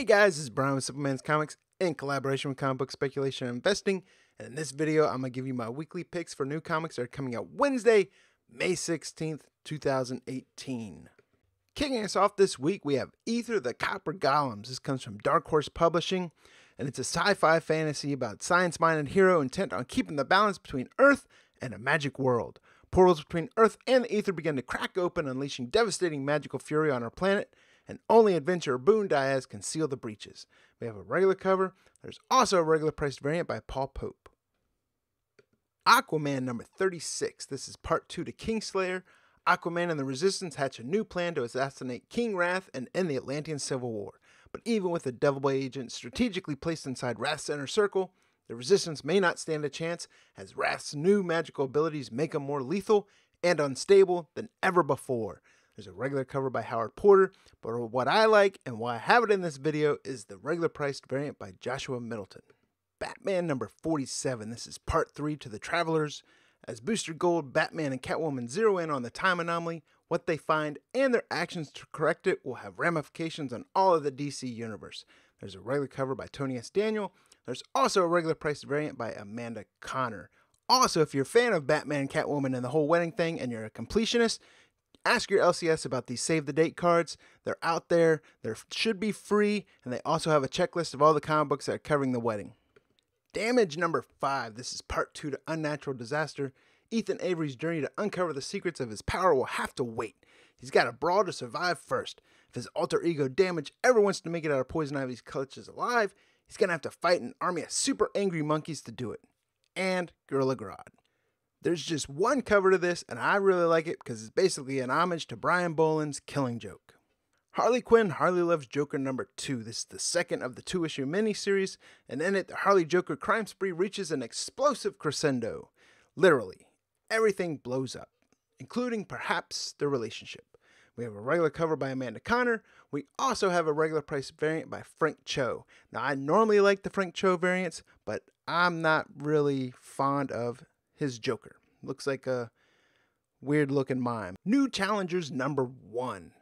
guys, this is Brian with Simpleman's Comics in collaboration with Comic Book Speculation and Investing. And in this video, I'm going to give you my weekly picks for new comics that are coming out Wednesday, May 16th, 2018. Kicking us off this week, we have Ether the Copper Golems. This comes from Dark Horse Publishing, and it's a sci-fi fantasy about science-minded hero intent on keeping the balance between Earth and a magic world. Portals between Earth and the Ether begin to crack open, unleashing devastating magical fury on our planet, and only adventurer Boone Diaz can seal the breaches. We have a regular cover. There's also a regular priced variant by Paul Pope. Aquaman number 36. This is part 2 to Kingslayer. Aquaman and the Resistance hatch a new plan to assassinate King Rath and end the Atlantean Civil War. But even with the Devil Boy agent strategically placed inside Rath's inner circle, the Resistance may not stand a chance, as Rath's new magical abilities make him more lethal and unstable than ever before. There's a regular cover by Howard Porter, but what I like and why I have it in this video is the regular priced variant by Joshua Middleton. Batman number 47. This is part 3 to the Travelers. As Booster Gold, Batman, and Catwoman zero in on the time anomaly, what they find, and their actions to correct it will have ramifications on all of the DC universe. There's a regular cover by Tony S. Daniel. There's also a regular priced variant by Amanda Connor. Also, if you're a fan of Batman and Catwoman and the whole wedding thing and you're a completionist, ask your LCS about these save the date cards. They're out there, they should be free, and they also have a checklist of all the comic books that are covering the wedding. Damage number 5. This is part 2 to Unnatural Disaster. Ethan Avery's journey to uncover the secrets of his power will have to wait. He's got to brawl to survive first. If his alter ego Damage ever wants to make it out of Poison Ivy's clutches alive, he's going to have to fight an army of super angry monkeys to do it. And Gorilla Grodd. There's just one cover to this, and I really like it because it's basically an homage to Brian Boland's Killing Joke. Harley Quinn, Harley Loves Joker number 2. This is the second of the 2-issue miniseries, and in it, the Harley Joker crime spree reaches an explosive crescendo. Literally, everything blows up, including perhaps their relationship. We have a regular cover by Amanda Connor. We also have a regular price variant by Frank Cho. Now, I normally like the Frank Cho variants, but I'm not really fond of his Joker. Looks like a weird looking mime. New Challengers number 1.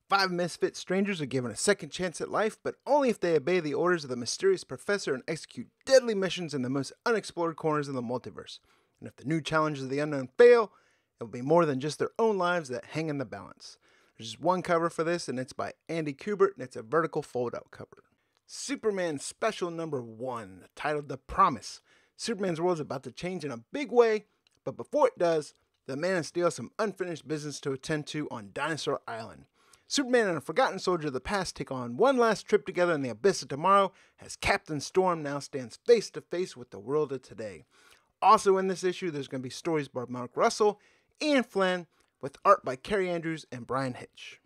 5 misfit strangers are given a second chance at life, but only if they obey the orders of the mysterious professor and execute deadly missions in the most unexplored corners of the multiverse. And if the new challenges of the unknown fail, it will be more than just their own lives that hang in the balance. There's just one cover for this, and it's by Andy Kubert, and it's a vertical fold-out cover. Superman Special number 1, titled The Promise. Superman's world is about to change in a big way, but before it does, the Man of Steel has some unfinished business to attend to on Dinosaur Island. Superman and a forgotten soldier of the past take on one last trip together in the abyss of tomorrow, as Captain Storm now stands face to face with the world of today. Also in this issue, there's going to be stories by Mark Russell, Ian Flynn, with art by Carrie Andrews and Brian Hitch.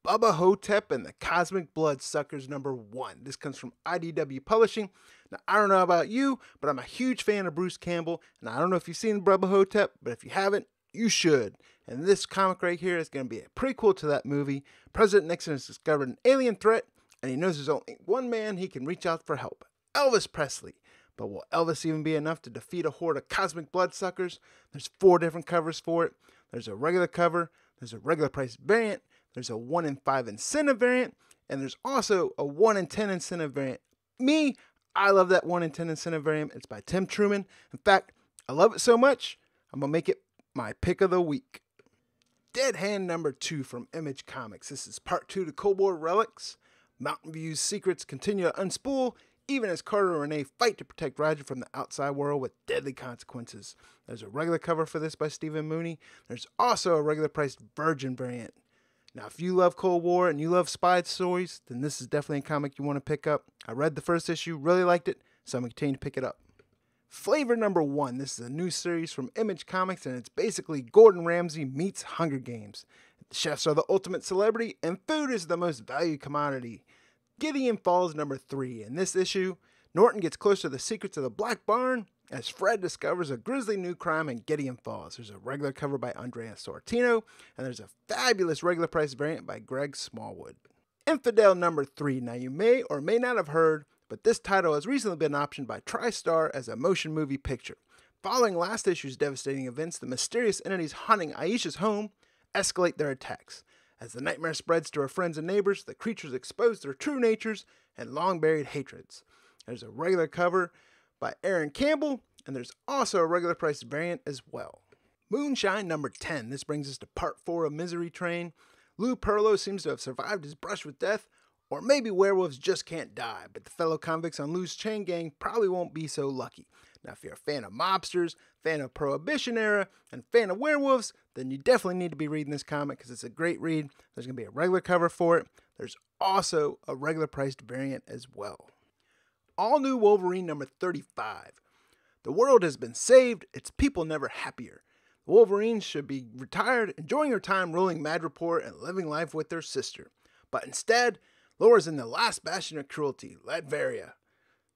Bubba Hotep and the Cosmic Bloodsuckers number 1. This comes from IDW Publishing. Now, I don't know about you, but I'm a huge fan of Bruce Campbell, and I don't know if you've seen Bubba Hotep, but if you haven't, you should. And this comic right here is going to be a prequel to that movie. President Nixon has discovered an alien threat, and he knows there's only one man he can reach out for help: Elvis Presley. But will Elvis even be enough to defeat a horde of cosmic bloodsuckers? There's 4 different covers for it. There's a regular cover, there's a regular price variant, there's a 1 in 5 incentive variant, and there's also a 1 in 10 incentive variant. I love that 1 in 10 incentive variant. It's by Tim Truman. In fact, I love it so much, I'm going to make it my pick of the week. Dead Hand number 2 from Image Comics. This is part 2 to Cold War Relics. Mountain View's secrets continue to unspool, even as Carter and Renee fight to protect Roger from the outside world with deadly consequences. There's a regular cover for this by Stephen Mooney. There's also a regular priced Virgin variant. Now, if you love Cold War and you love spy stories, then this is definitely a comic you want to pick up. I read the first issue, really liked it, so I'm going to continue to pick it up. Flavor number 1. This is a new series from Image Comics, and it's basically Gordon Ramsay meets Hunger Games. The chefs are the ultimate celebrity, and food is the most valued commodity. Gideon Falls number 3. In this issue, Norton gets close to the secrets of the Black Barn as Fred discovers a grisly new crime in Gideon Falls. There's a regular cover by Andrea Sortino, and there's a fabulous regular price variant by Greg Smallwood. Infidel number 3. Now, you may or may not have heard, but this title has recently been optioned by TriStar as a motion movie picture. Following last issue's devastating events, the mysterious entities haunting Aisha's home escalate their attacks. As the nightmare spreads to her friends and neighbors, the creatures expose their true natures and long-buried hatreds. There's a regular cover by Aaron Campbell, and there's also a regular price variant as well. Moonshine number 10. This brings us to part 4 of Misery Train. Lou Perlo seems to have survived his brush with death, or maybe werewolves just can't die, but the fellow convicts on Lou's chain gang probably won't be so lucky. Now, if you're a fan of mobsters, fan of Prohibition era, and fan of werewolves, then you definitely need to be reading this comic because it's a great read. There's going to be a regular cover for it. There's also a regular priced variant as well. All New Wolverine number 35. The world has been saved, its people never happier. The Wolverines should be retired, enjoying their time ruling Madripoor and living life with their sister. But instead, Laura's in the last bastion of cruelty, Latveria.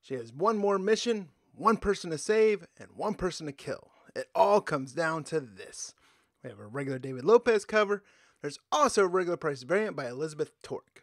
She has one more mission, one person to save, and one person to kill. It all comes down to this. We have a regular David Lopez cover. There's also a regular price variant by Elizabeth Torque.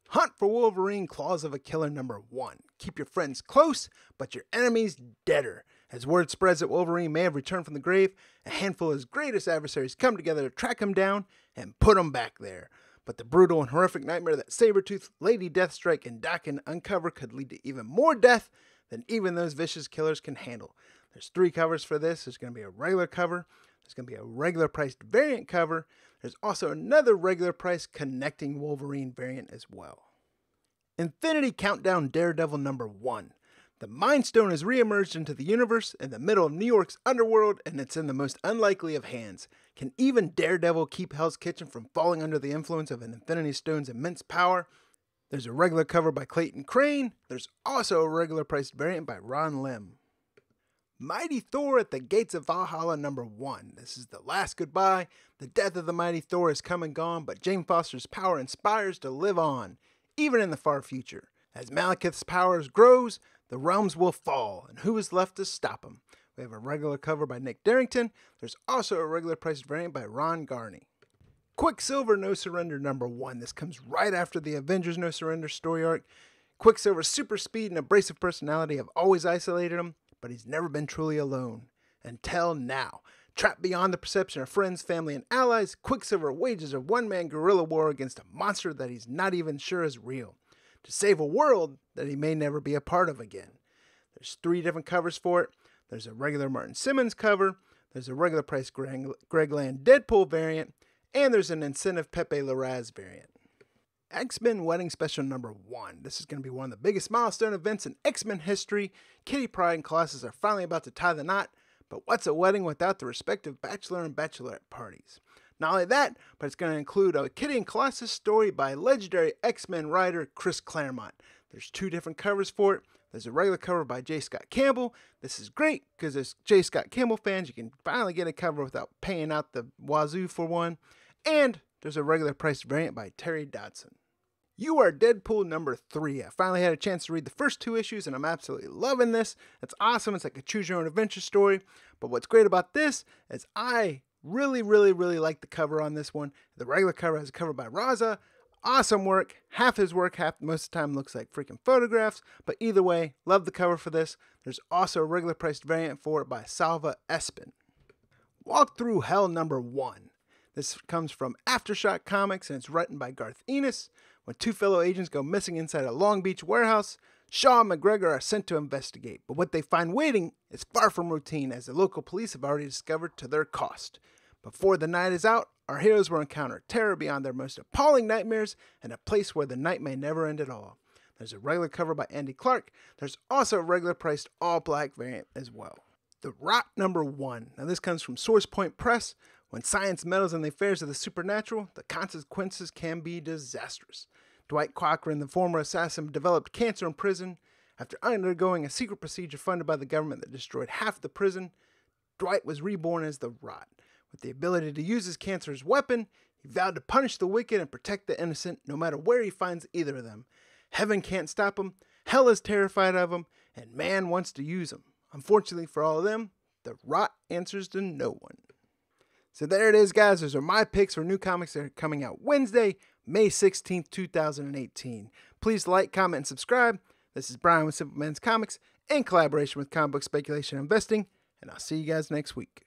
Hunt for Wolverine Claws of a Killer number 1. Keep your friends close, but your enemies deader. As word spreads that Wolverine may have returned from the grave, a handful of his greatest adversaries come together to track him down and put him back there. But the brutal and horrific nightmare that Sabretooth, Lady Deathstrike, and Doc can uncover could lead to even more death than even those vicious killers can handle. There's 3 covers for this. There's going to be a regular cover. There's going to be a regular priced variant cover. There's also another regular price connecting Wolverine variant as well. Infinity Countdown Daredevil number 1. The Mind Stone has reemerged into the universe in the middle of New York's underworld, and it's in the most unlikely of hands. Can even Daredevil keep Hell's Kitchen from falling under the influence of an Infinity Stone's immense power? There's a regular cover by Clayton Crane. There's also a regular priced variant by Ron Lim. Mighty Thor at the Gates of Valhalla number 1. This is the last goodbye. The death of the mighty Thor has come and gone, but Jane Foster's power inspires to live on, even in the far future. As Malekith's powers grows, the realms will fall, and who is left to stop him? We have a regular cover by Nick Darrington. There's also a regular priced variant by Ron Garney. Quicksilver No Surrender number 1. This comes right after the Avengers No Surrender story arc. Quicksilver's super speed and abrasive personality have always isolated him, but he's never been truly alone. Until now. Trapped beyond the perception of friends, family, and allies, Quicksilver wages a one-man guerrilla war against a monster that he's not even sure is real, to save a world that he may never be a part of again. There's 3 different covers for it. There's a regular Martin Simmons cover, there's a regular price Greg Land Deadpool variant, and there's an incentive Pepe Larraz variant. X-Men Wedding Special number 1. This is going to be one of the biggest milestone events in X-Men history. Kitty Pryde and Colossus are finally about to tie the knot, but what's a wedding without the respective bachelor and bachelorette parties? Not only that, but it's going to include a Kitty and Colossus story by legendary X-Men writer Chris Claremont. There's 2 different covers for it. There's a regular cover by J. Scott Campbell. This is great because as J. Scott Campbell fans, you can finally get a cover without paying out the wazoo for one. And there's a regular priced variant by Terry Dodson. You Are Deadpool number 3. I finally had a chance to read the first 2 issues and I'm absolutely loving this. It's awesome. It's like a choose your own adventure story. But what's great about this is I really like the cover on this one. The regular cover has a cover by Raza. Awesome work. Half his work, half most of the time looks like freaking photographs. But either way, love the cover for this. There's also a regular priced variant for it by Salva Espin. Walk Through Hell number 1. This comes from Aftershock Comics and it's written by Garth Ennis. When 2 fellow agents go missing inside a Long Beach warehouse, Shaw and McGregor are sent to investigate. But what they find waiting is far from routine as the local police have already discovered to their cost. Before the night is out, our heroes will encounter terror beyond their most appalling nightmares and a place where the night may never end at all. There's a regular cover by Andy Clark. There's also a regular priced all-black variant as well. The Rot number 1. Now this comes from Source Point Press. When science meddles in the affairs of the supernatural, the consequences can be disastrous. Dwight Cochran, the former assassin, developed cancer in prison. After undergoing a secret procedure funded by the government that destroyed half the prison, Dwight was reborn as the Rot. With the ability to use his cancer as a weapon, he vowed to punish the wicked and protect the innocent no matter where he finds either of them. Heaven can't stop him, hell is terrified of him, and man wants to use him. Unfortunately for all of them, the Rot answers to no one. So there it is, guys. Those are my picks for new comics that are coming out Wednesday, May 16th, 2018. Please like, comment, and subscribe. This is Brian with Simpleman's Comics in collaboration with Comic Book Speculation Investing, and I'll see you guys next week.